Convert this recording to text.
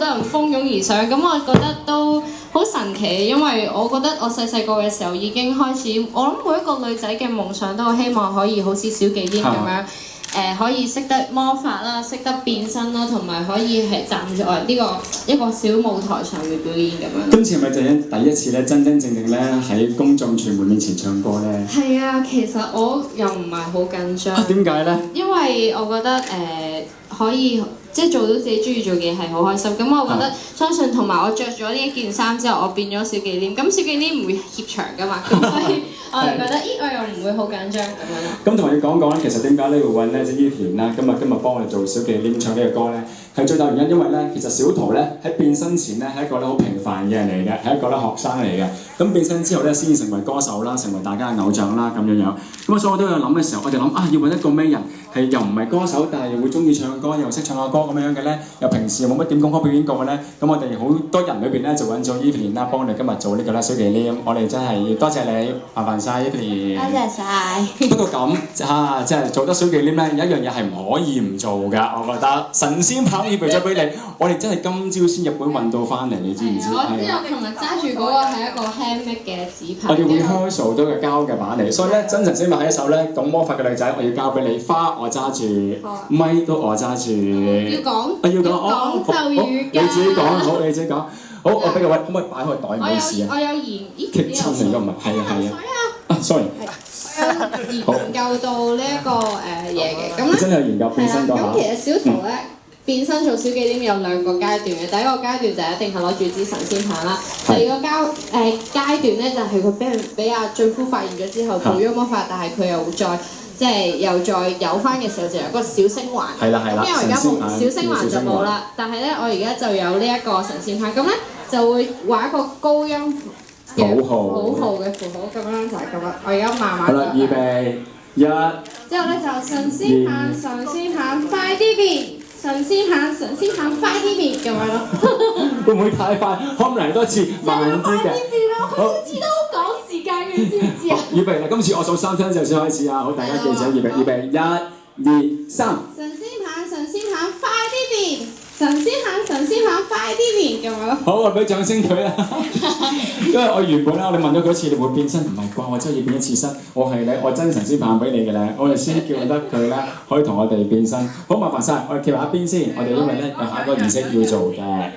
多人蜂擁而上，咁我覺得都好神奇，因為我覺得我細個嘅時候已經開始，我諗每一個女仔嘅夢想都好希望可以好似小忌廉咁樣。可以識得魔法啦，識得變身啦，同埋可以係站在呢個一個小舞台上面表演咁樣。今次係咪就係第一次咧，真真正正咧喺公眾傳媒面前唱歌咧？係啊，其實我又唔係好緊張。點解咧？因為我覺得可以即係做到自己中意做嘅嘢係好開心。咁我覺得相信同埋我着咗呢一件衫之後，我變咗小忌廉。咁小忌廉唔會怯場㗎嘛，咁所以我就覺得咦，我又唔會好緊張咁樣咯。咁同你講講咧，其實點解你會揾咧伊田啦？今日幫我哋做小忌廉唱呢個歌咧，係最大原因，因為咧其實小桃咧喺變身前咧係一個咧好平凡嘅人嚟嘅，係一個咧學生嚟嘅。咁變身之後咧先至成為歌手啦，成為大家嘅偶像啦咁樣樣。咁所以我都有諗嘅時候，我哋諗要揾一個咩人係又唔係歌手，但係又會中意唱歌，又識唱下歌咁樣嘅咧，又平時又冇乜點公開表演過嘅咧。咁我哋好多人裏邊咧就揾咗伊田啦，幫我哋今日做呢個咧小忌廉。我哋真係多謝你，麻煩晒伊田。多謝晒。不過咁即係做得小忌廉咧，有一樣嘢係唔可以唔做㗎，我覺得神仙棒預備咗俾你，我哋真係今朝先日本運到翻嚟，你知唔知？我知我琴日揸住嗰個係一個 handmade 嘅紙牌。我哋會 rehearsal 都係膠嘅板嚟，所以咧真神仙棒係一首咧懂魔法嘅女仔，我要交俾你，花我揸住，咪都我揸住。要講。要講就語你自己講，好你自己講。好，我俾個位，可唔可以擺開袋？唔好意思啊。我有研，棘親嚟㗎唔係，係啊。sorry。研究到呢一個嘢嘅，咁咧真係有研究變身嗰下。咁其實小桃咧變身做小忌廉有兩個階段嘅，第一個階段就一定係攞住支神仙棒啦，第二個階段咧就係佢俾阿俊夫發現咗之後做咗魔法，但係佢又再即係又再有翻嘅時候就有個小星環。係啦。因為我而家冇小星環就冇啦，但係咧我而家就有呢一個神仙棒，咁咧就會畫一個高音嘅符號嘅符號，咁樣就係咁啦。我而家慢慢。好啦，預備一。之後咧就神仙棒，神仙棒快啲變，神仙棒，神仙棒快啲變咁樣咯。會唔會太快？可唔可以嚟多次慢啲嘅？快啲變咯，佢次次都講時間嘅，你知唔知啊？預備啦！今次我數3聲就先開始啊！好，大家記住預備，1、2、3。神仙棒，神仙棒快啲變，神仙棒，神仙棒快啲變咁樣。好，我俾掌聲佢啦。因為我原本咧，我哋問咗佢一次，你會變身？唔係啩？我真係要變一次身。我係我真神仙棒俾你嘅咧，我哋先叫得佢咧，可以同我哋變身。好，麻煩晒，我哋企埋一邊先。我哋因為咧有下一個儀式要做嘅。